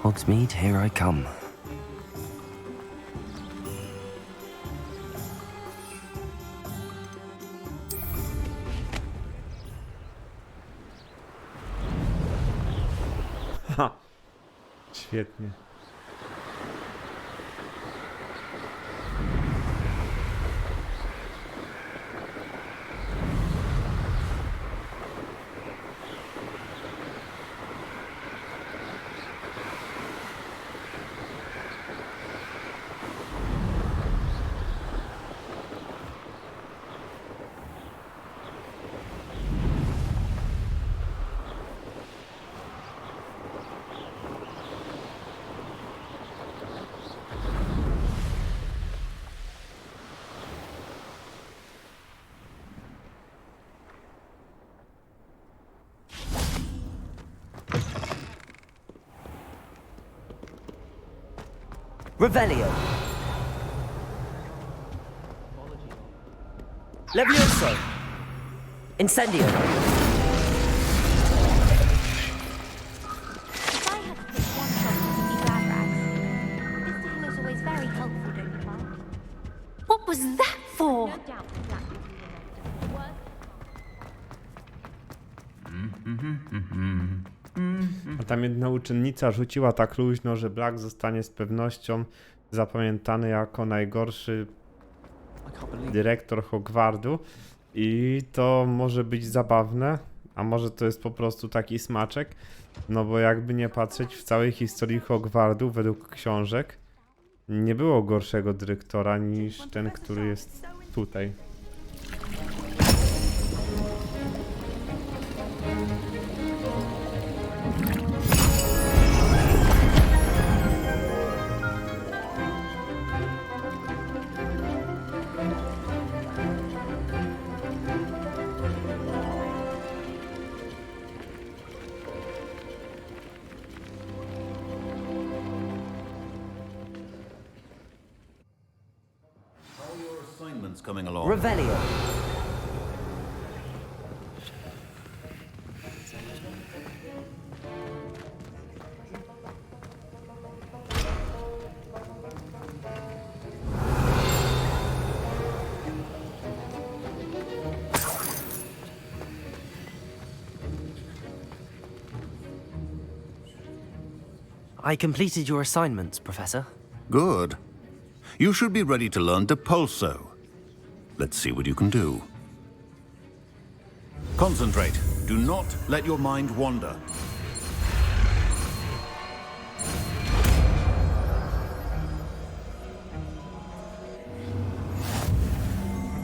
Hogsmeade, here I come. Ha! Świetnie. Revelio. Levioso. Incendio. If I had to pick one shop to be glad rags, Mr. Hill is always very helpful, don't you, Mark? What was that for? No doubt the black will be the worst. A tam jedna uczennica rzuciła tak luźno, że Black zostanie z pewnością zapamiętany jako najgorszy dyrektor Hogwartu. I to może być zabawne, a może to jest po prostu taki smaczek. No bo jakby nie patrzeć, w całej historii Hogwartu według książek nie było gorszego dyrektora niż ten, który jest tutaj. Coming along. Revelio. I completed your assignments, Professor. Good. You should be ready to learn Depulso. Let's see what you can do. Concentrate. Do not let your mind wander.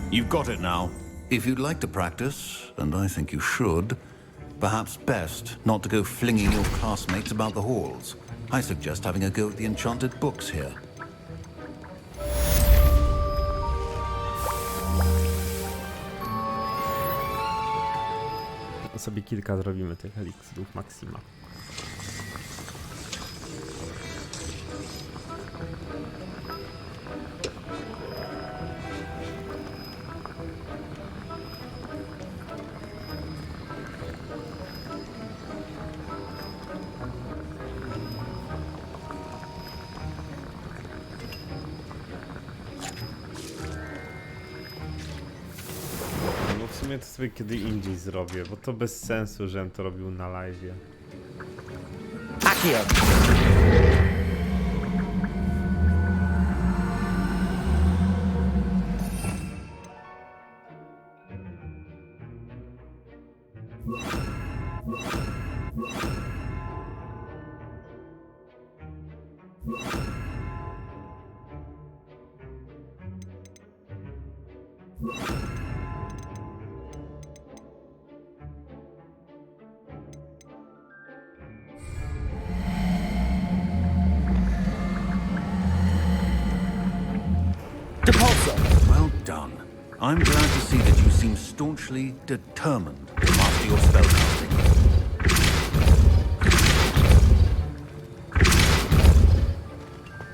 You've got it now. If you'd like to practice, and I think you should, perhaps best not to go flinging your classmates about the halls. I suggest having a go at the enchanted books here. Sobie kilka zrobimy tych eliksirów Maxima. W sumie to sobie kiedy indziej zrobię, bo to bez sensu, żebym to robił na live'ie. Accio. Well done. I'm glad to see that you seem staunchly determined to master your spellcasting.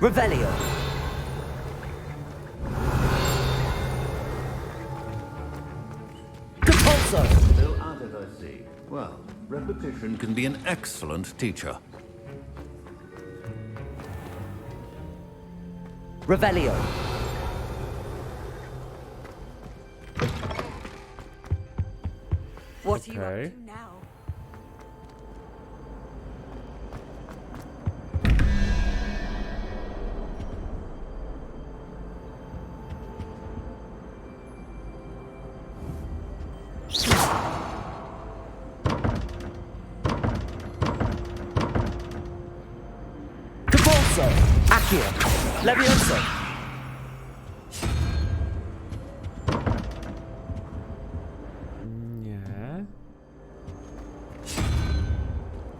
Revelio. Depulso. Still at it, I see. Well, Repetition can be an excellent teacher. Revelio. What are you Okay. up to now? Cabalso. Accio. Levioso. Nie.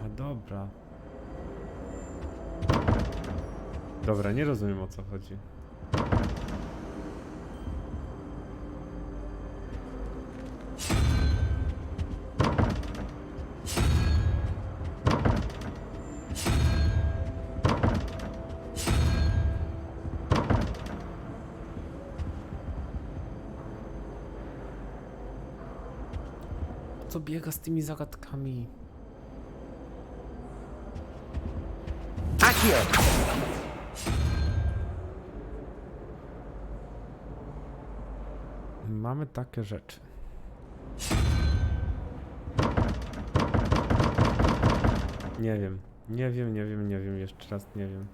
A dobra. Dobra, nie rozumiem, o co chodzi. Co biega z tymi zagadkami? Accio. Mamy takie rzeczy. Nie wiem. Nie wiem. Jeszcze raz nie wiem.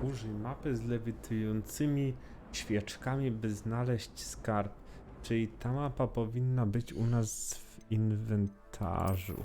Użyj mapy z lewitującymi świeczkami, by znaleźć skarb. Czyli ta mapa powinna być u nas w inwentarzu.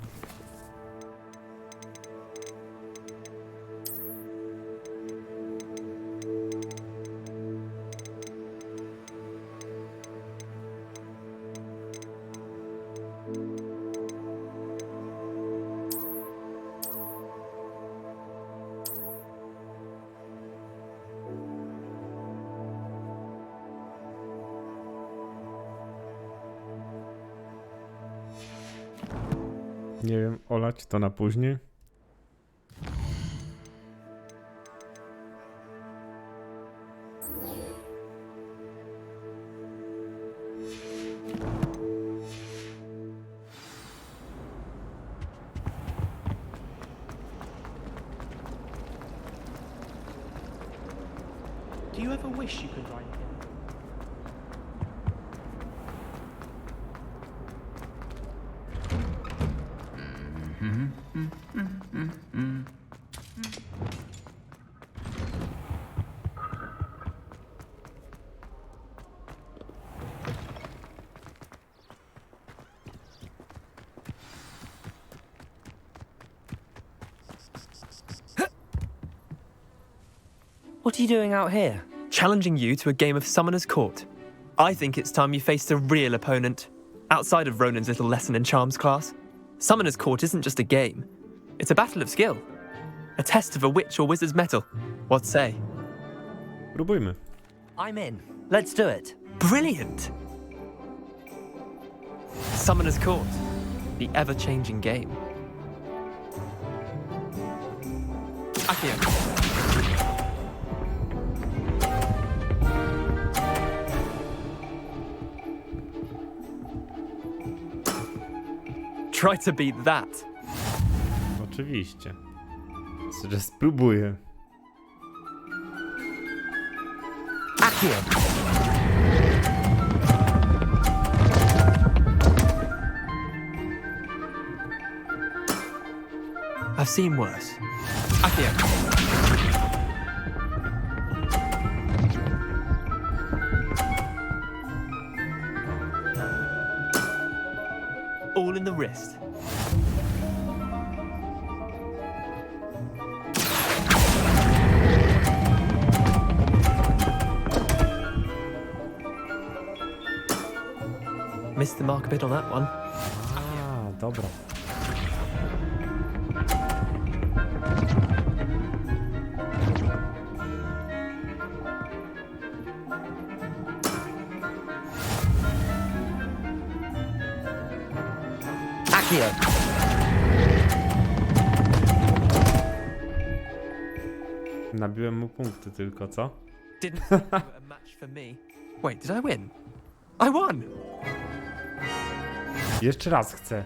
Nie wiem, olać to na później. Do you ever wish you could write him? What are you doing out here? Challenging you to a game of Summoner's Court. I think it's time you faced a real opponent, outside of Ronan's little lesson in charms class. Summoner's Court isn't just a game. It's a battle of skill. A test of a witch or wizard's mettle. What say? Próbujmy. I'm in. Let's do it. Brilliant! Summoner's Court. The ever-changing game. Accio. Try to beat that. Oczywiście. Że spróbuję. Accio. I've seen worse. Accio. All in the wrist. Missed the mark a bit on that one. A, dobra. Accio. Nabiłem mu punkty tylko, co? Didn't think you were a match for me. Wait, did I win? I won! Jeszcze raz chcę.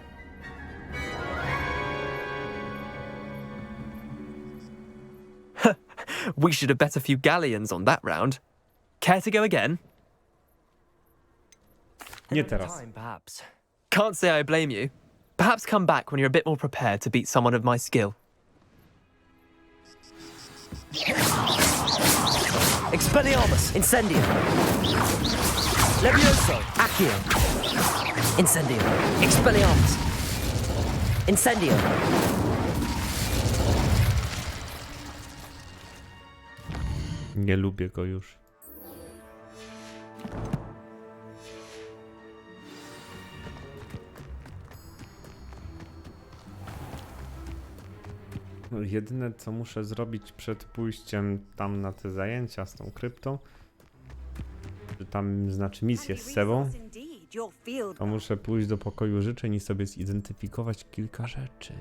We should have bet a few galleons on that round. Care to go again? Nie Another teraz. time, perhaps. Can't say I blame you. Perhaps come back when you're a bit more prepared to beat someone of my skill. Expelliarmus, incendio. Levioso, accio. Incendio. Expelliarmus. Incendio. Nie lubię go już. No, jedyne co muszę zrobić przed pójściem tam na te zajęcia z tą kryptą, czy tam znaczy misję z sebą, to muszę pójść do pokoju życzeń i sobie zidentyfikować kilka rzeczy.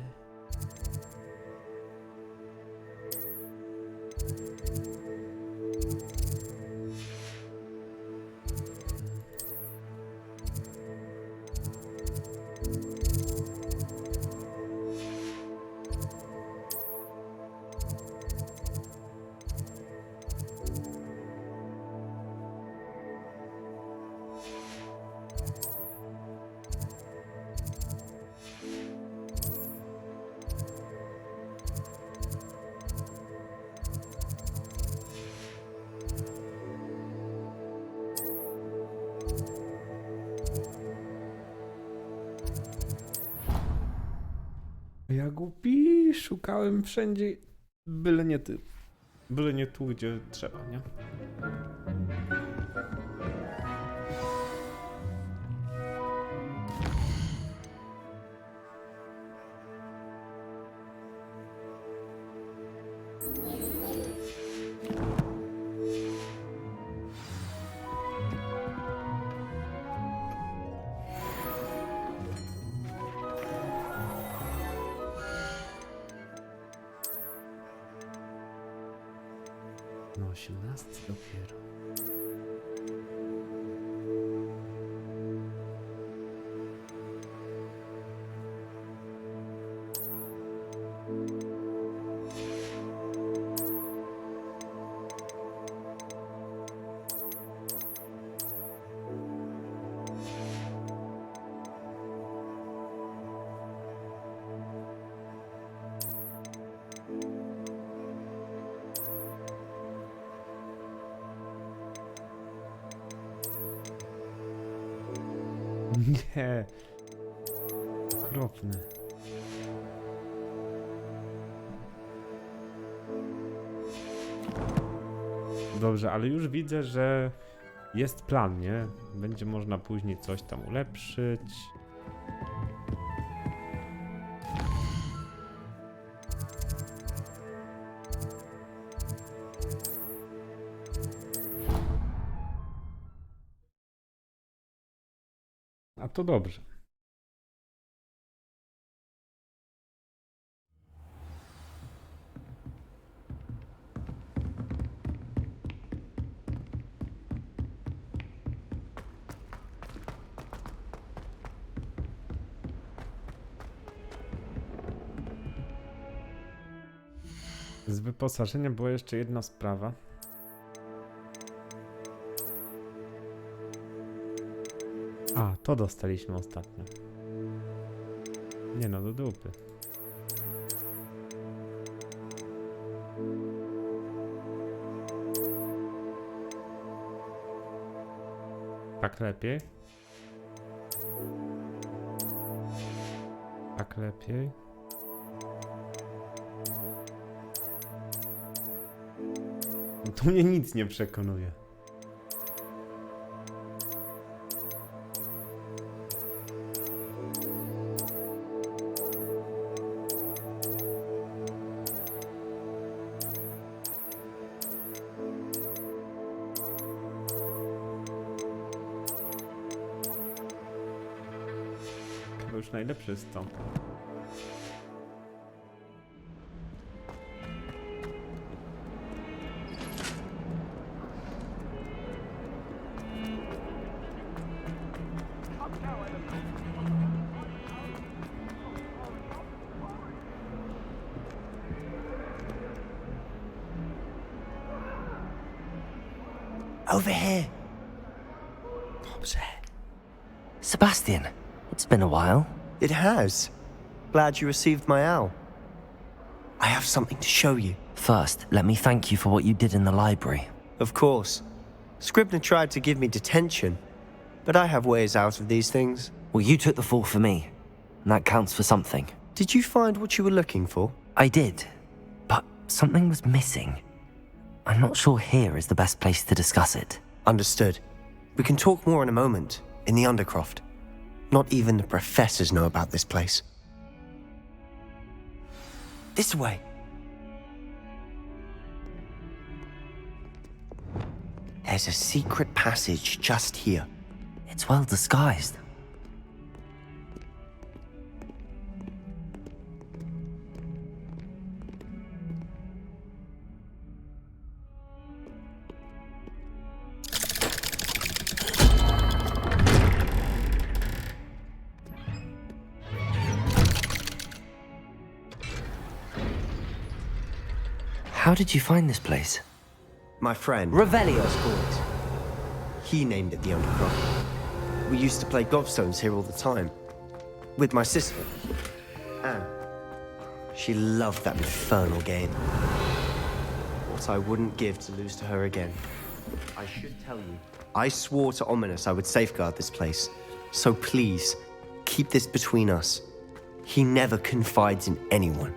Ja głupi, szukałem wszędzie, byle nie ty. Byle nie tu, gdzie trzeba, nie? No 18 dopiero. Nie. Okropny. Dobrze, ale już widzę, że jest plan, nie? Będzie można później coś tam ulepszyć. A to dobrze. Z wyposażeniem była jeszcze jedna sprawa. A, to dostaliśmy ostatnio. Nie no, do dupy. Tak lepiej. Tak lepiej. To mnie nic nie przekonuje. to już najlepszy stąd. Over here. Dobrze. Sebastian, it's been a while. It has. Glad you received my owl. I have something to show you. First, let me thank you for what you did in the library. Of course. Scribner tried to give me detention, but I have ways out of these things. Well, you took the fall for me, and that counts for something. Did you find what you were looking for? I did, but something was missing. I'm not sure here is the best place to discuss it. Understood. We can talk more in a moment, in the Undercroft. Not even the professors know about this place. This way. There's a secret passage just here. It's well disguised. How did you find this place? My friend. Revelio's called it. He named it the Undercroft. We used to play gobstones here all the time. With my sister, Anne. She loved that infernal game. What I wouldn't give to lose to her again. I should tell you, I swore to Ominous I would safeguard this place. So please, keep this between us. He never confides in anyone.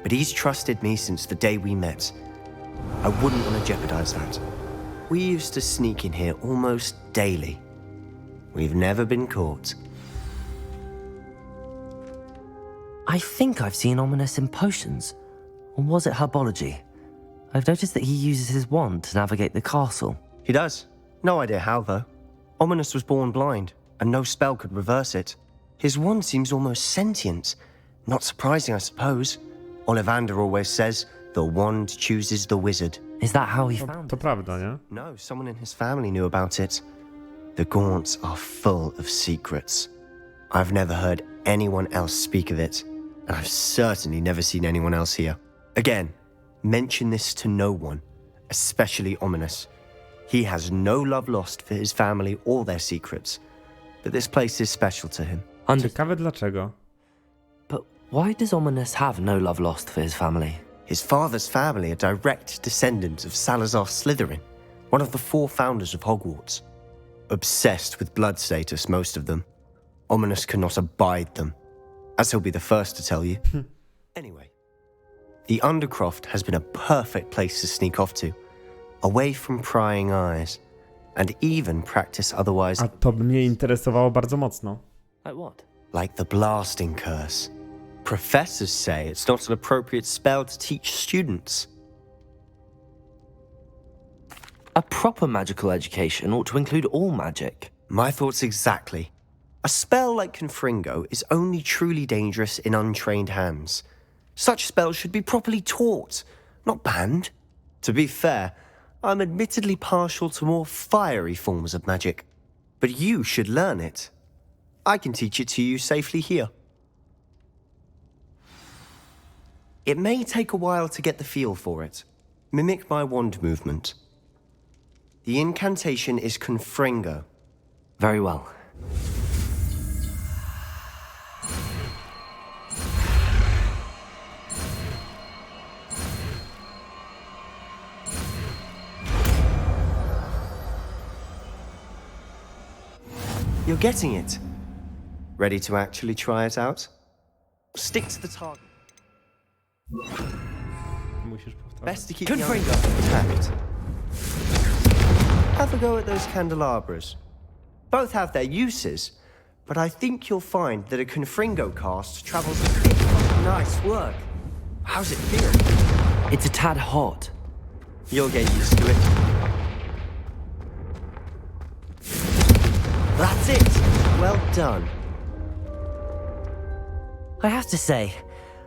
But he's trusted me since the day we met. I wouldn't want to jeopardize that. We used to sneak in here almost daily. We've never been caught. I think I've seen Ominous in potions. Or was it herbology? I've noticed that he uses his wand to navigate the castle. He does. No idea how, though. Ominous was born blind, and no spell could reverse it. His wand seems almost sentient. Not surprising, I suppose. Ollivander always says, the wand chooses the wizard. Is that how he found To it? prawda, nie? No, someone in his family knew about it. The Gaunts are full of secrets. I've never heard anyone else speak of it, and I've certainly never seen anyone else here. Again, mention this to no one, especially Ominous. He has no love lost for his family or their secrets, but this place is special to him. Ciekawe dlaczego. But why does Ominous have no love lost for his family? His father's family are direct descendants of Salazar Slytherin, one of the 4 founders of Hogwarts. Obsessed with blood status, most of them. Ominous cannot abide them, as he'll be the first to tell you. Anyway, the Undercroft has been a perfect place to sneak off to, away from prying eyes, and even practice otherwise, A to mnie interesowało bardzo mocno. Like what? like the blasting curse. Professors say it's not an appropriate spell to teach students. A proper magical education ought to include all magic. My thoughts exactly. A spell like Confringo is only truly dangerous in untrained hands. Such spells should be properly taught, not banned. To be fair, I'm admittedly partial to more fiery forms of magic. But you should learn it. I can teach it to you safely here. It may take a while to get the feel for it. Mimic my wand movement. The incantation is Confringo. Very well. You're getting it. Ready to actually try it out? Stick to the target. Musisz powtarzać. Best to keep the Undercroft intact. Have a go at those candelabras. Both have their uses, but I think you'll find that a Confringo cast travels a bit far. Nice work. How's it feel? It's a tad hot. You'll get used to it. That's it. Well done. I have to say,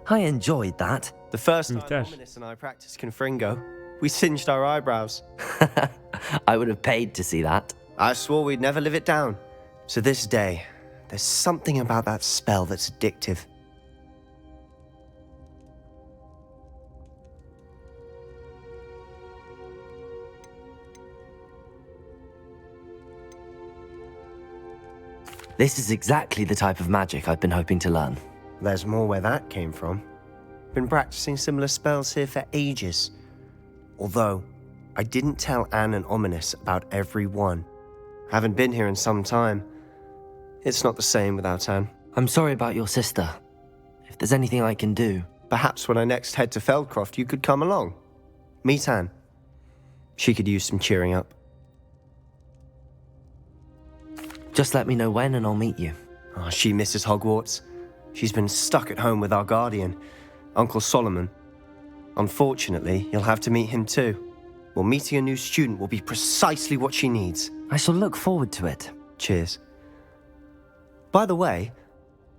I enjoyed that. The first Me time też. Ominous and I practiced Confringo, we singed our eyebrows. I would have paid to see that. I swore we'd never live it down. To this day, there's something about that spell that's addictive. This is exactly the type of magic I've been hoping to learn. There's more where that came from. Been practicing similar spells here for ages. Although, I didn't tell Anne and Ominous about every one. Haven't been here in some time. It's not the same without Anne. I'm sorry about your sister. If there's anything I can do... Perhaps when I next head to Feldcroft, you could come along. Meet Anne. She could use some cheering up. Just let me know when and I'll meet you. Oh, she misses Hogwarts. She's been stuck at home with our guardian, Uncle Solomon. Unfortunately, you'll have to meet him too. Well, meeting a new student will be precisely what she needs. I shall look forward to it. Cheers. By the way,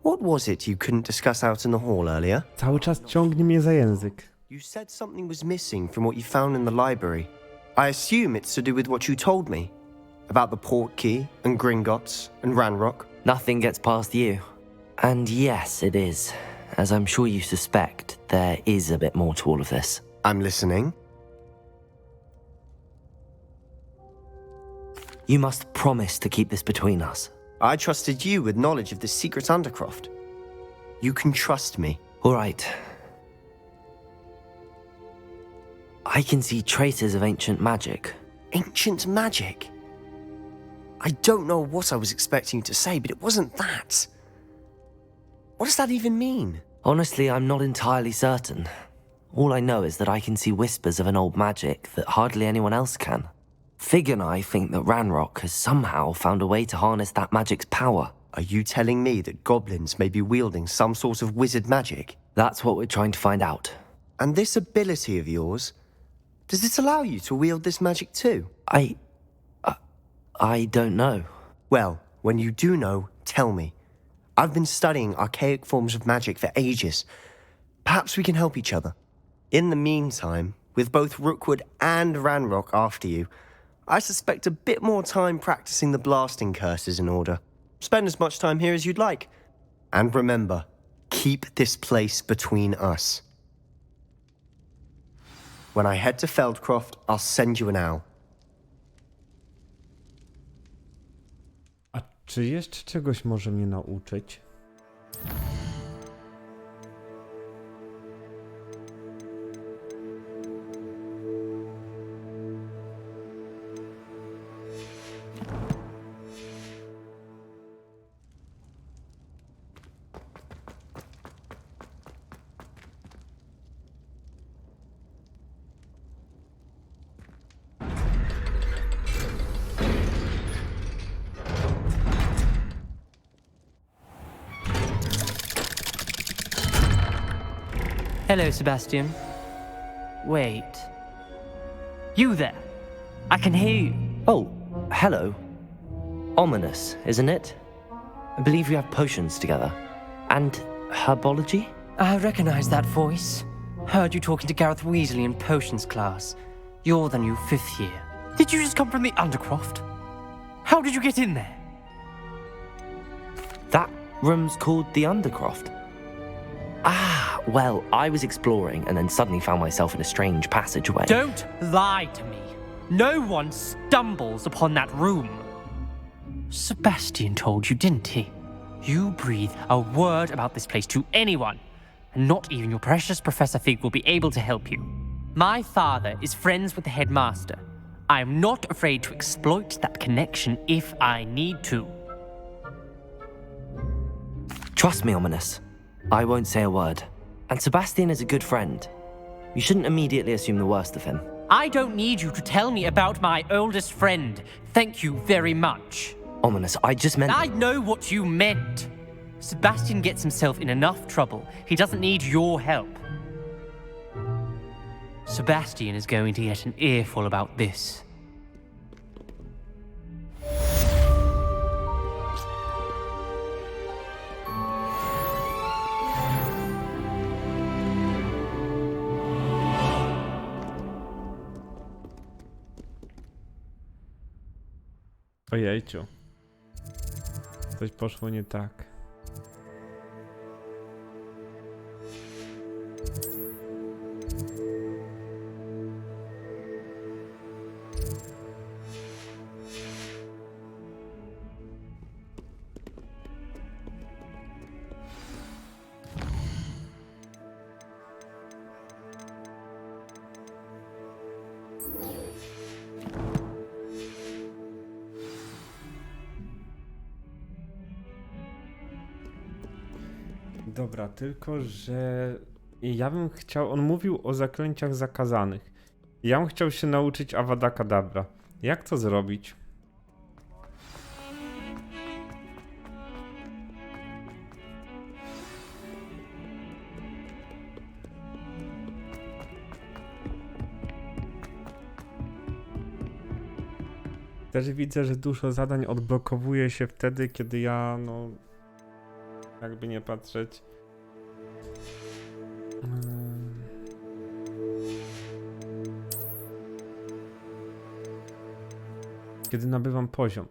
what was it you couldn't discuss out in the hall earlier? Cały czas ciągnie mnie za język. You said something was missing from what you found in the library. I assume it's to do with what you told me. About the port key, and Gringotts, and Ranrock. Nothing gets past you. And yes, it is. As I'm sure you suspect, there is a bit more to all of this. I'm listening. You must promise to keep this between us. I trusted you with knowledge of the secret Undercroft. You can trust me. All right. I can see traces of ancient magic. Ancient magic? I don't know what I was expecting you to say, but it wasn't that. What does that even mean? Honestly, I'm not entirely certain. All I know is that I can see whispers of an old magic that hardly anyone else can. Fig and I think that Ranrock has somehow found a way to harness that magic's power. Are you telling me that goblins may be wielding some sort of wizard magic? That's what we're trying to find out. And this ability of yours, does it allow you to wield this magic too? I don't know. Well, when you do know, tell me. I've been studying archaic forms of magic for ages. Perhaps we can help each other. In the meantime, with both Rookwood and Ranrock after you, I suspect a bit more time practicing the blasting curse is in order. Spend as much time here as you'd like. And remember, keep this place between us. When I head to Feldcroft, I'll send you an owl. A czy jeszcze czegoś może mnie nauczyć? Hello, Sebastian. Wait. You there? I can hear you. Oh, hello. Ominous, isn't it? I believe we have potions together. And herbology? I recognize that voice. Heard you talking to Gareth Weasley in potions class. You're the new 5th year. Did you just come from the Undercroft? How did you get in there? That room's called the Undercroft. Ah, well, I was exploring and then suddenly found myself in a strange passageway. Don't lie to me. No one stumbles upon that room. Sebastian told you, didn't he? You breathe a word about this place to anyone, and not even your precious Professor Fig will be able to help you. My father is friends with the headmaster. I am not afraid to exploit that connection if I need to. Trust me, Ominous. I won't say a word. And Sebastian is a good friend. You shouldn't immediately assume the worst of him. I don't need you to tell me about my oldest friend. Thank you very much. Ominous, I just meant... I know what you meant. Sebastian gets himself in enough trouble. He doesn't need your help. Sebastian is going to get an earful about this. Ojejciu. Coś poszło nie tak. Dobra, tylko że ja bym chciał, on mówił o zaklęciach zakazanych. Ja bym chciał się nauczyć Avada Kedavra. Jak to zrobić? Też widzę, że dużo zadań odblokowuje się wtedy, kiedy ja, no, jakby nie patrzeć, kiedy nabywam poziom.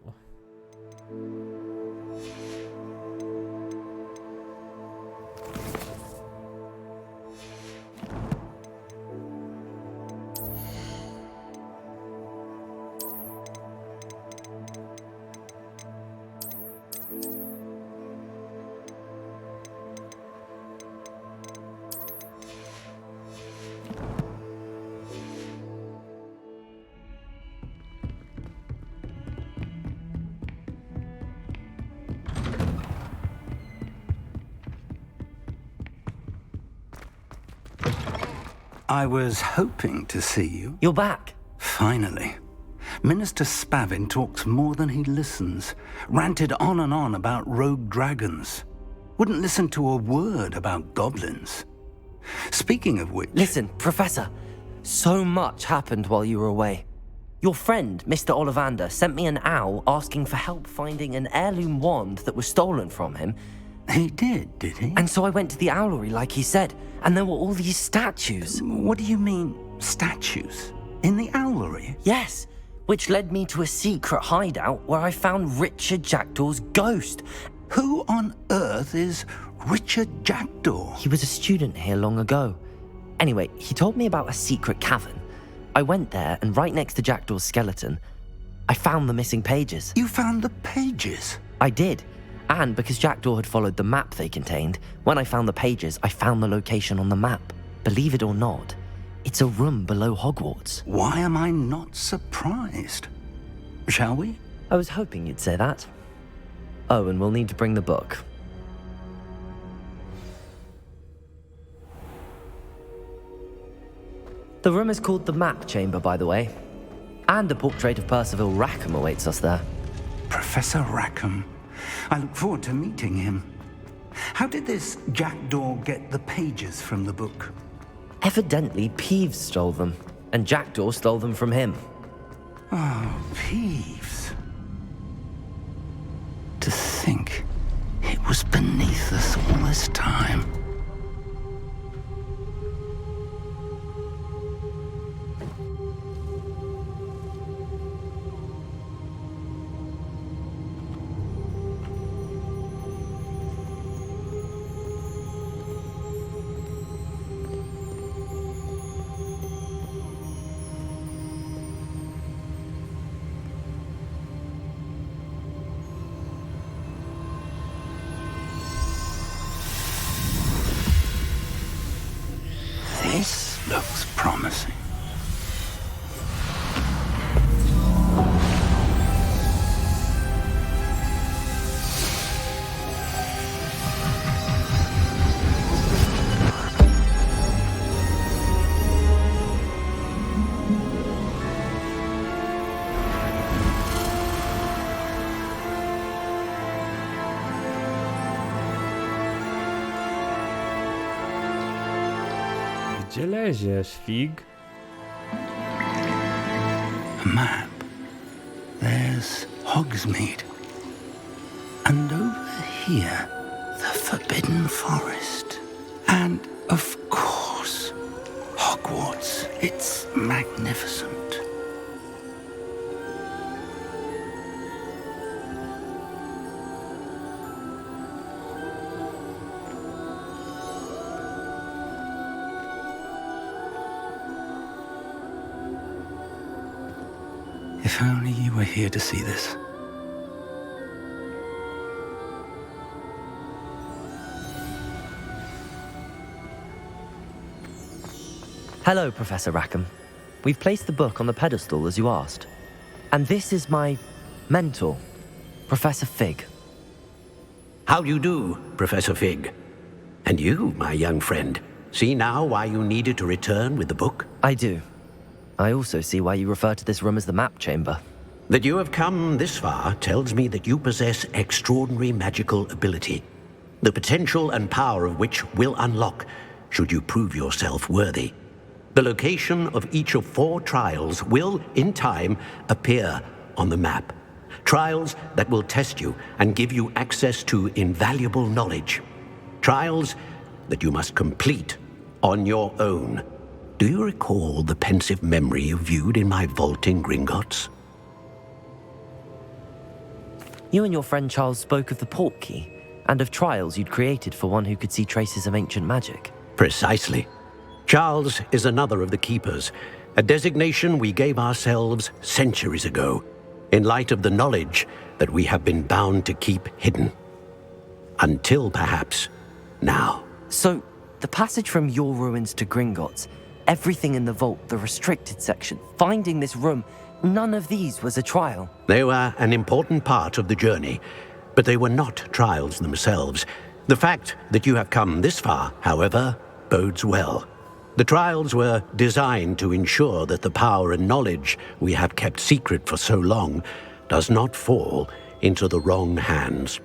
I was hoping to see you. You're back. Finally. Minister Spavin talks more than he listens. Ranted on and on about rogue dragons. Wouldn't listen to a word about goblins. Speaking of which... Listen, Professor, so much happened while you were away. Your friend, Mr. Ollivander, sent me an owl asking for help finding an heirloom wand that was stolen from him. He did he? And so I went to the owlery like he said, and there were all these statues. What do you mean, statues? In the owlery? Yes, which led me to a secret hideout where I found Richard Jackdaw's ghost. Who on earth is Richard Jackdaw? He was a student here long ago. Anyway, he told me about a secret cavern. I went there, and right next to Jackdaw's skeleton, I found the missing pages. You found the pages? I did. And because Jackdaw had followed the map they contained, when I found the pages, I found the location on the map. Believe it or not, it's a room below Hogwarts. Why am I not surprised? Shall we? I was hoping you'd say that. Oh, and we'll need to bring the book. The room is called the Map Chamber, by the way. And a portrait of Percival Rackham awaits us there. Professor Rackham. I look forward to meeting him. How did this Jackdaw get the pages from the book? Evidently, Peeves stole them, and Jackdaw stole them from him. Oh, Peeves. To think it was beneath us all this time. This looks promising. Gdzie leziesz, fig? A map. There's Hogsmeade. And over here, the Forbidden Forest. And, of course, Hogwarts. It's magnificent. If only you were here to see this. Hello, Professor Rackham. We've placed the book on the pedestal as you asked. And this is my mentor, Professor Fig. How do you do, Professor Fig? And you, my young friend, see now why you needed to return with the book? I do. I also see why you refer to this room as the map chamber. That you have come this far tells me that you possess extraordinary magical ability, the potential and power of which will unlock should you prove yourself worthy. The location of each of 4 trials will, in time, appear on the map. Trials that will test you and give you access to invaluable knowledge. Trials that you must complete on your own. Do you recall the pensive memory you viewed in my vault in Gringotts? You and your friend Charles spoke of the port key and of trials you'd created for one who could see traces of ancient magic. Precisely. Charles is another of the Keepers, a designation we gave ourselves centuries ago, in light of the knowledge that we have been bound to keep hidden. Until perhaps now. So, the passage from your ruins to Gringotts, everything in the vault, the restricted section, finding this room, none of these was a trial. They were an important part of the journey, but they were not trials themselves. The fact that you have come this far, however, bodes well. The trials were designed to ensure that the power and knowledge we have kept secret for so long does not fall into the wrong hands.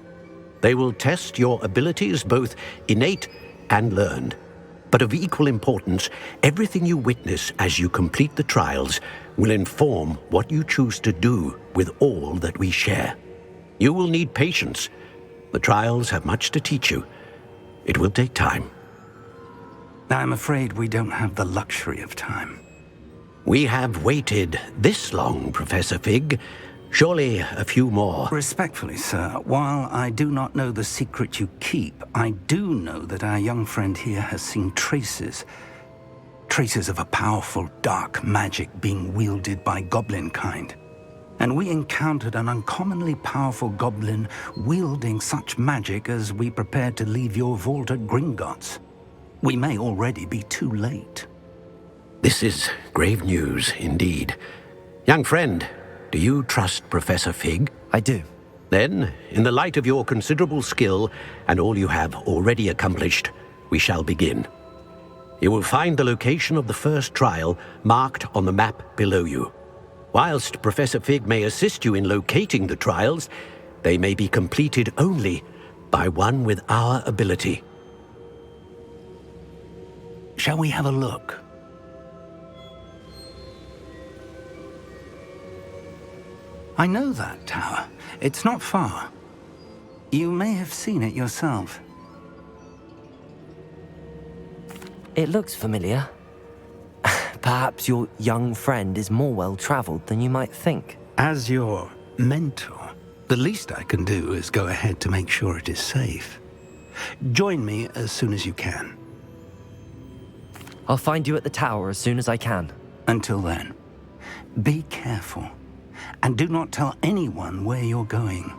They will test your abilities, both innate and learned. But of equal importance, everything you witness as you complete the trials will inform what you choose to do with all that we share. You will need patience. The trials have much to teach you. It will take time. I'm afraid we don't have the luxury of time. We have waited this long, Professor Fig. Surely a few more. Respectfully, sir, while I do not know the secret you keep, I do know that our young friend here has seen traces of a powerful dark magic being wielded by goblin kind. And we encountered an uncommonly powerful goblin wielding such magic as we prepared to leave your vault at Gringotts. We may already be too late. This is grave news indeed. Young friend, do you trust Professor Fig? I do. Then, in the light of your considerable skill and all you have already accomplished, we shall begin. You will find the location of the first trial marked on the map below you. Whilst Professor Fig may assist you in locating the trials, they may be completed only by one with our ability. Shall we have a look? I know that tower. It's not far. You may have seen it yourself. It looks familiar. Perhaps your young friend is more well-traveled than you might think. As your mentor, the least I can do is go ahead to make sure it is safe. Join me as soon as you can. I'll find you at the tower as soon as I can. Until then, be careful, and do not tell anyone where you're going.